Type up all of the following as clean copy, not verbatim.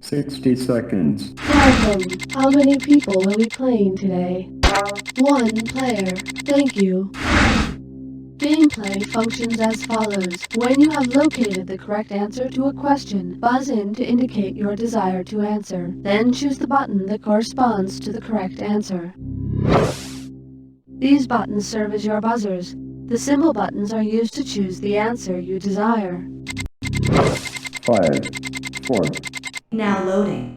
60 seconds. Welcome. How many people will be playing today? One player. Thank you. Gameplay functions as follows. When you have located the correct answer to a question, buzz in to indicate your desire to answer. Then choose the button that corresponds to the correct answer. These buttons serve as your buzzers. The symbol buttons are used to choose the answer you desire. 5, 4. Now loading.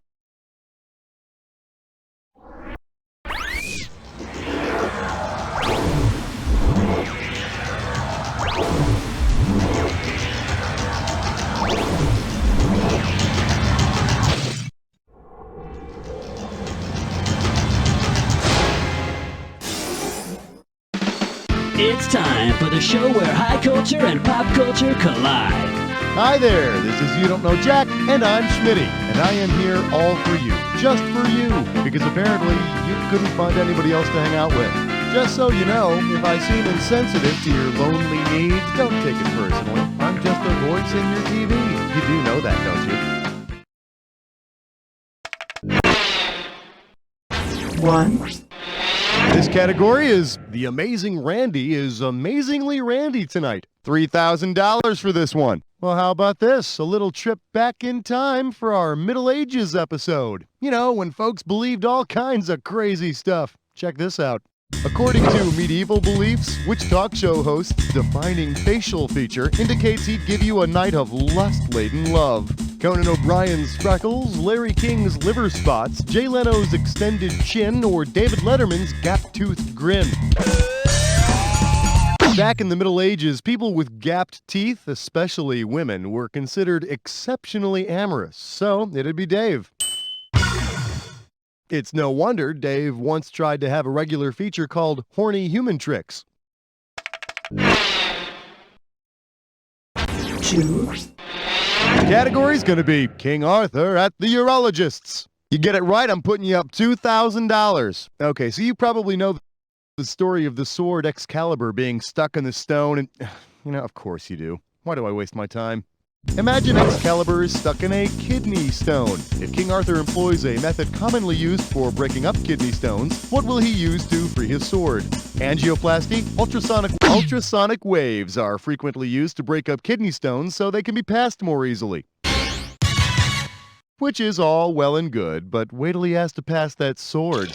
It's time for the show where high culture and pop culture collide. Hi there, this is You Don't Know Jack, and I'm Schmitty, and I am here all for you, just for you, because apparently you couldn't find anybody else to hang out with. Just so you know, if I seem insensitive to your lonely needs, don't take it personally. I'm just a voice in your TV. You do know that, don't you? One. This category is The Amazing Randy is amazingly randy tonight. $3,000 for this one. Well, how about this? A little trip back in time for our Middle Ages episode. You know, when folks believed all kinds of crazy stuff. Check this out. According to medieval beliefs, which talk show host's defining facial feature indicates he'd give you a night of lust-laden love? Conan O'Brien's freckles, Larry King's liver spots, Jay Leno's extended chin, or David Letterman's gap-toothed grin? Back in the Middle Ages, people with gapped teeth, especially women, were considered exceptionally amorous, so it'd be Dave. It's no wonder Dave once tried to have a regular feature called Horny Human Tricks. 2. The category's gonna be King Arthur at the Urologists. You get it right, I'm putting you up $2,000. Okay, so you probably know the story of the sword Excalibur being stuck in the stone, and, you know, of course you do. Why do I waste my time? Imagine Excalibur is stuck in a kidney stone. If King Arthur employs a method commonly used for breaking up kidney stones, what will he use to free his sword? Angioplasty? Ultrasonic waves are frequently used to break up kidney stones so they can be passed more easily. Which is all well and good, but wait till he has to pass that sword.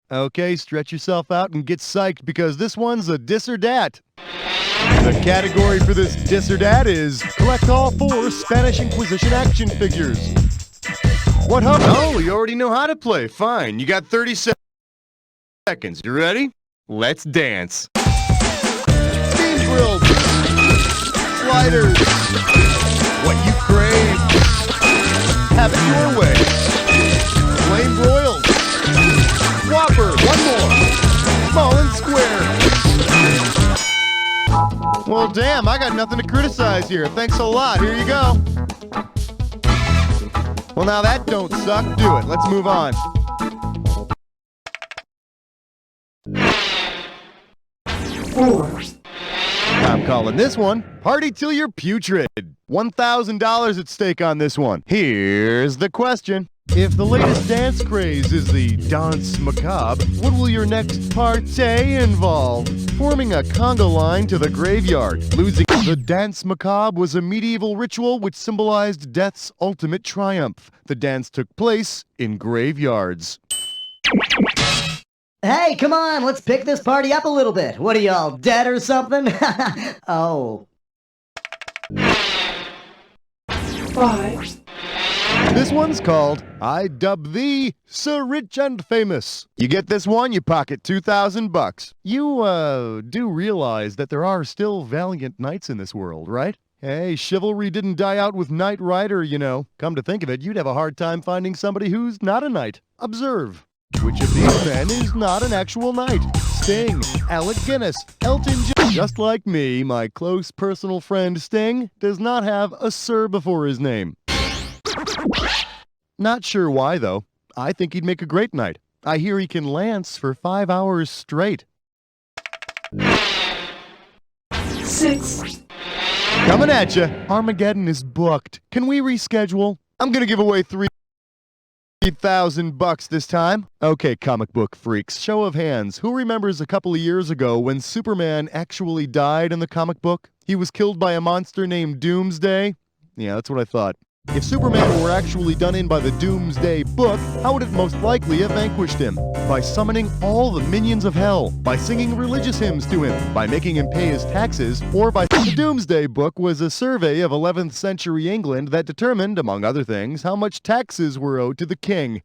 Okay, stretch yourself out and get psyched because this one's a dis or dat. The category for this dis or dat is collect all 4 Spanish Inquisition action figures. What hub? Oh, you already know how to play. Fine, you got 30 seconds. You ready? Let's dance. Steam grills, sliders, what you crave. Have it your way. Flame broiled. Whopper, one more. Small and square. Well, damn, I got nothing to criticize here. Thanks a lot. Here you go. Well, now that don't suck. Do it. Let's move on. I'm calling this one Party Till You're Putrid. $1,000 at stake on this one. Here's the question. If the latest dance craze is the danse macabre, what will your next partay involve? Forming a conga line to the graveyard. Losing the dance macabre was a medieval ritual which symbolized death's ultimate triumph. The dance took place in graveyards. Hey, come on, let's pick this party up a little bit. What are y'all, dead or something? Oh. 5. This one's called I Dub Thee Sir Rich and Famous. You get this one, you pocket $2,000. You, do realize that there are still valiant knights in this world, right? Hey, chivalry didn't die out with Knight Rider, you know. Come to think of it, you'd have a hard time finding somebody who's not a knight. Observe. Which of these men is not an actual knight? Sting, Alec Guinness, Elton John. Just like me, my close personal friend Sting does not have a Sir before his name. Not sure why, though. I think he'd make a great knight. I hear he can lance for 5 hours straight. 6. Coming at you. Armageddon is booked. Can we reschedule? I'm gonna give away $3,000 this time. Okay, comic book freaks, show of hands. Who remembers a couple of years ago when Superman actually died in the comic book? He was killed by a monster named Doomsday? Yeah, that's what I thought. If Superman were actually done in by the Doomsday book, how would it most likely have vanquished him? By summoning all the minions of hell, by singing religious hymns to him, by making him pay his taxes, or by... The Doomsday book was a survey of 11th century England that determined, among other things, how much taxes were owed to the king.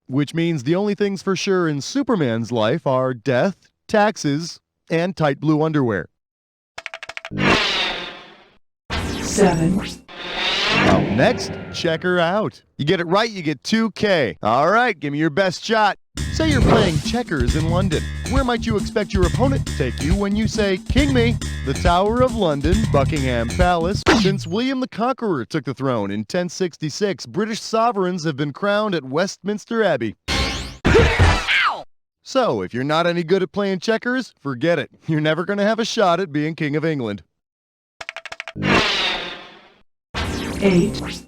Which means the only things for sure in Superman's life are death, taxes, and tight blue underwear. 7. Up next, check her out. You get it right, you get $2K. All right, give me your best shot. Say you're playing checkers in London. Where might you expect your opponent to take you when you say, "King me"? The Tower of London, Buckingham Palace. Since William the Conqueror took the throne in 1066, British sovereigns have been crowned at Westminster Abbey. So, if you're not any good at playing checkers, forget it. You're never going to have a shot at being King of England. 8.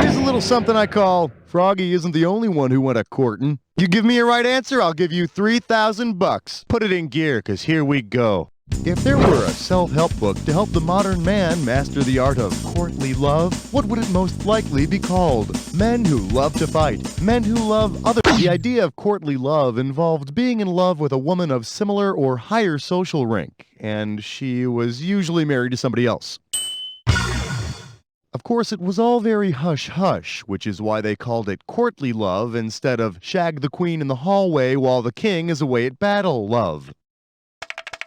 Here's a little something I call, Froggy isn't the only one who went a-courtin'. You give me a right answer, I'll give you $3,000. Put it in gear, 'cause here we go. If there were a self-help book to help the modern man master the art of courtly love, what would it most likely be called? Men Who Love to Fight. Men Who Love Others. The idea of courtly love involved being in love with a woman of similar or higher social rank, and she was usually married to somebody else. Of course, it was all very hush-hush, which is why they called it courtly love instead of shag the queen in the hallway while the king is away at battle love.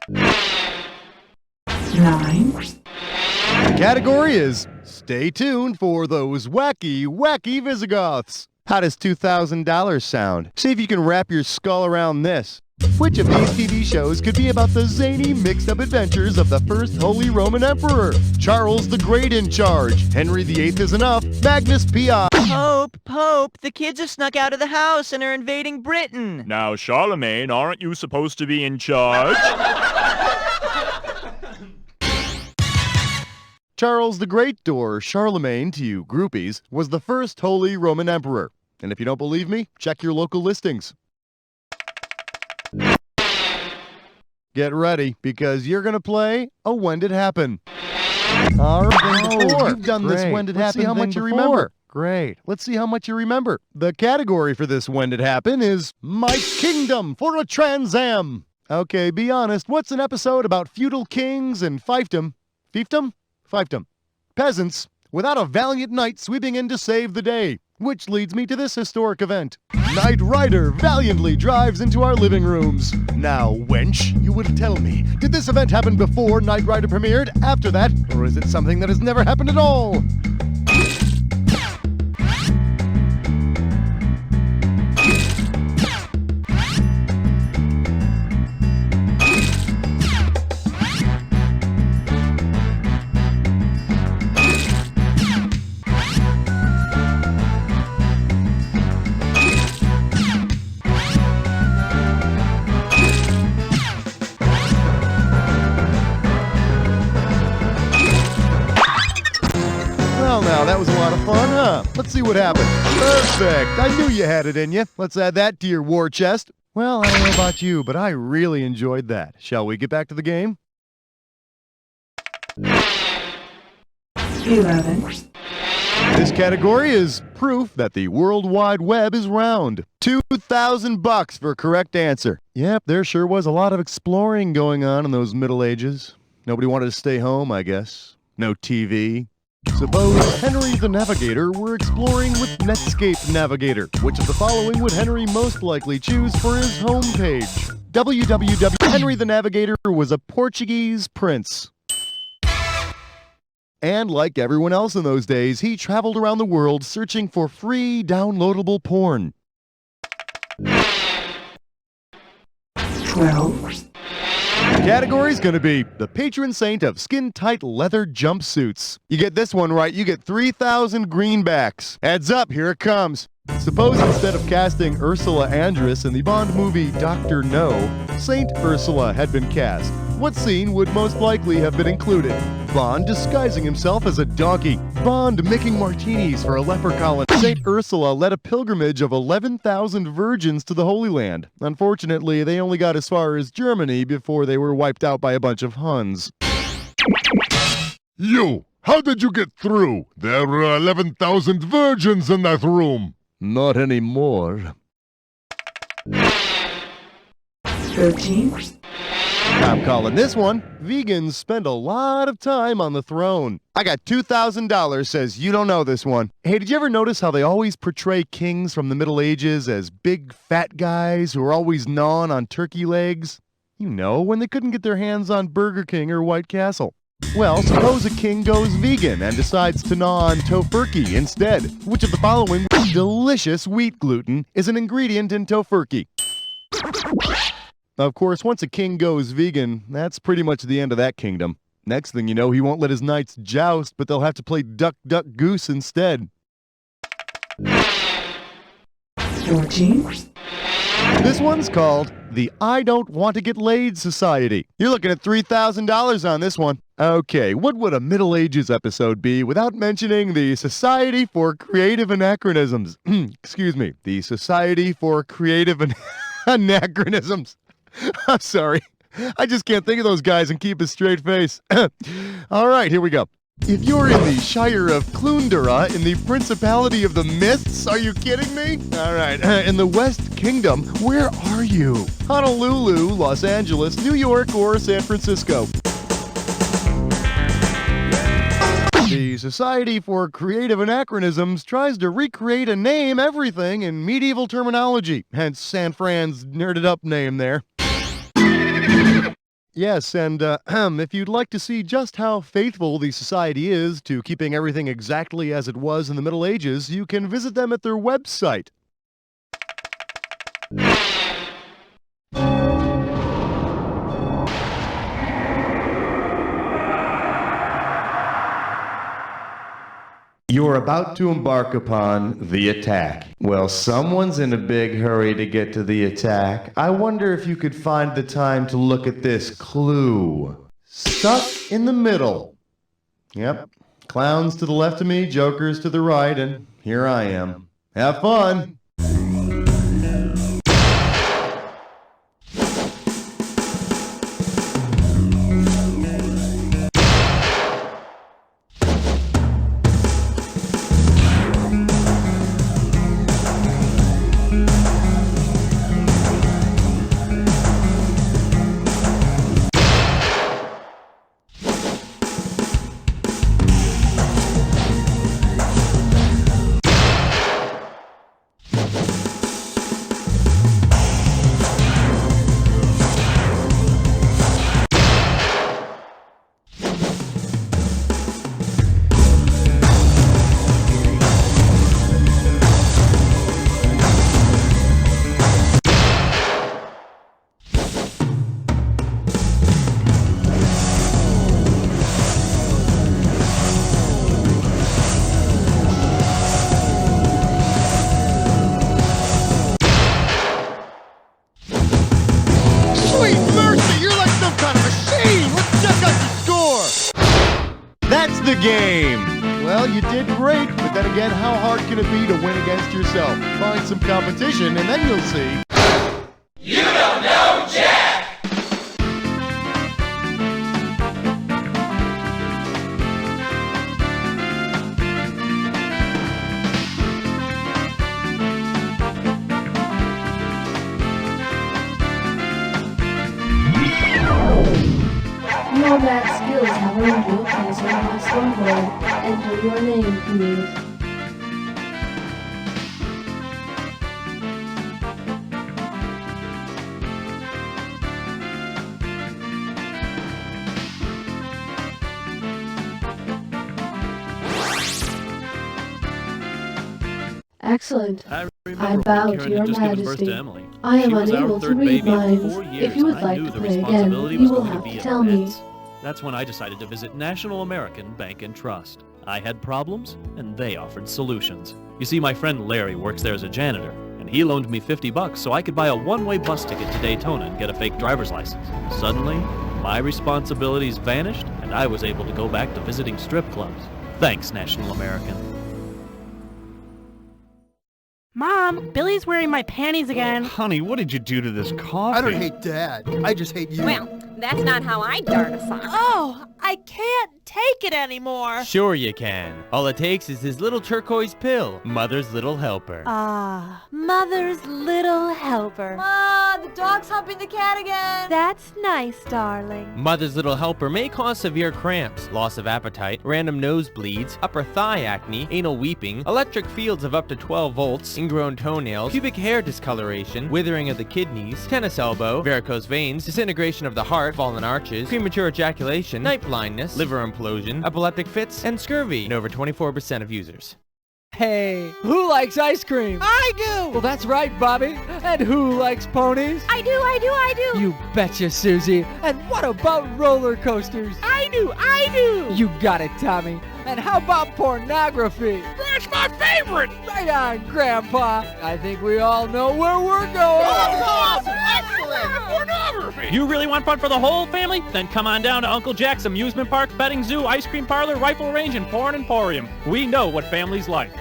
9. The category is, stay tuned for those wacky, wacky Visigoths. How does $2,000 sound? See if you can wrap your skull around this. Which of these TV shows could be about the zany, mixed-up adventures of the first Holy Roman Emperor? Charles the Great in charge. Henry VIII is enough. Magnus P.I. Pope, the kids have snuck out of the house and are invading Britain. Now, Charlemagne, aren't you supposed to be in charge? Charles the Great, or Charlemagne to you groupies, was the first Holy Roman Emperor. And if you don't believe me, check your local listings. Get ready, because you're going to play a When Did Happen. All right, you've done this When Did Happen. Let's see how much you remember. Great. Let's see how much you remember. The category for this When Did Happen is My Kingdom for a Trans Am. Okay, be honest, what's an episode about feudal kings and fiefdom? Fiefdom? Fiefdom. Peasants without a valiant knight sweeping in to save the day. Which leads me to this historic event. Knight Rider valiantly drives into our living rooms. Now, wench, you will tell me, did this event happen before Knight Rider premiered, after that, or is it something that has never happened at all? Now, that was a lot of fun, huh? Let's see what happened. Perfect. I knew you had it in you. Let's add that to your war chest. Well, I don't know about you, but I really enjoyed that. Shall we get back to the game? 11. This category is proof that the World Wide Web is round. $2,000 for a correct answer. Yep, there sure was a lot of exploring going on in those Middle Ages. Nobody wanted to stay home, I guess. No TV. Suppose Henry the Navigator were exploring with Netscape Navigator. Which of the following would Henry most likely choose for his homepage? www. Henry the Navigator was a Portuguese prince. And like everyone else in those days, he traveled around the world searching for free downloadable porn. 12. The category's gonna be the patron saint of skin-tight leather jumpsuits. You get this one right, you get 3,000 greenbacks. Heads up, here it comes. Suppose instead of casting Ursula Andress in the Bond movie Dr. No, Saint Ursula had been cast. What scene would most likely have been included? Bond disguising himself as a donkey. Bond making martinis for a leper colony. Saint Ursula led a pilgrimage of 11,000 virgins to the Holy Land. Unfortunately, they only got as far as Germany before they were wiped out by a bunch of Huns. You! How did you get through? There were 11,000 virgins in that room. Not anymore. 13, I'm calling this one. Vegans spend a lot of time on the throne. I got $2,000 says you don't know this one. Hey, did you ever notice how they always portray kings from the Middle Ages as big fat guys who are always gnawing on turkey legs? You know, when they couldn't get their hands on Burger King or White Castle. Well, suppose a king goes vegan and decides to gnaw on tofurkey instead. Which of the following delicious wheat gluten is an ingredient in tofurkey? Of course, once a king goes vegan, that's pretty much the end of that kingdom. Next thing you know, he won't let his knights joust, but they'll have to play duck, duck, goose instead. 14, This one's called the I Don't Want to Get Laid Society. You're looking at $3,000 on this one. Okay, what would a Middle Ages episode be without mentioning the Society for Creative Anachronisms? Excuse me, the Society for Creative Anachronisms. I'm sorry. I just can't think of those guys and keep a straight face. All right, here we go. If you're in the Shire of Clundara in the Principality of the Mists, are you kidding me? All right, in the West Kingdom, where are you? Honolulu, Los Angeles, New York, or San Francisco? The Society for Creative Anachronisms tries to recreate a name everything in medieval terminology, hence San Fran's nerded up name there. Yes, and if you'd like to see just how faithful the Society is to keeping everything exactly as it was in the Middle Ages, you can visit them at their website. You're about to embark upon the attack. Well, someone's in a big hurry to get to the attack. I wonder if you could find the time to look at this clue. Stuck in the middle. Yep. Clowns to the left of me, jokers to the right, and here I am. Have fun! That's the game! Well, you did great, but then again, how hard can it be to win against yourself? Find some competition, and then you'll see. You don't know Jack! Your math skills have earned you a place on my scoreboard. Enter your name, please. Excellent. I bow to your majesty. I am unable to read minds. If you would like to play again, you will have to tell me. That's when I decided to visit National American Bank and Trust. I had problems, and they offered solutions. You see, my friend Larry works there as a janitor, and he loaned me $50 so I could buy a one-way bus ticket to Daytona and get a fake driver's license. Suddenly, my responsibilities vanished, and I was able to go back to visiting strip clubs. Thanks, National American. Mom, Billy's wearing my panties again. Honey, what did you do to this coffee? I don't hate Dad. I just hate you. Well, that's not how I dart a sock. Oh, I can't take it anymore. Sure you can. All it takes is his little turquoise pill, Mother's Little Helper. Ah, Mother's Little Helper. Ma, the dog's humping the cat again. That's nice, darling. Mother's Little Helper may cause severe cramps, loss of appetite, random nosebleeds, upper thigh acne, anal weeping, electric fields of up to 12 volts, ingrown toenails, pubic hair discoloration, withering of the kidneys, tennis elbow, varicose veins, disintegration of the heart, fallen arches, premature ejaculation, night blindness, liver implosion, epileptic fits, and scurvy in over 24% of users. Hey, who likes ice cream? I do! Well, that's right, Bobby. And who likes ponies? I do! You betcha, Susie. And what about roller coasters? I do! You got it, Tommy. And how about pornography? That's my favorite! Right on, Grandpa. I think we all know where we're going. Excellent! Pornography! You really want fun for the whole family? Then come on down to Uncle Jack's amusement park, petting zoo, ice cream parlor, rifle range, and porn emporium. We know what families like.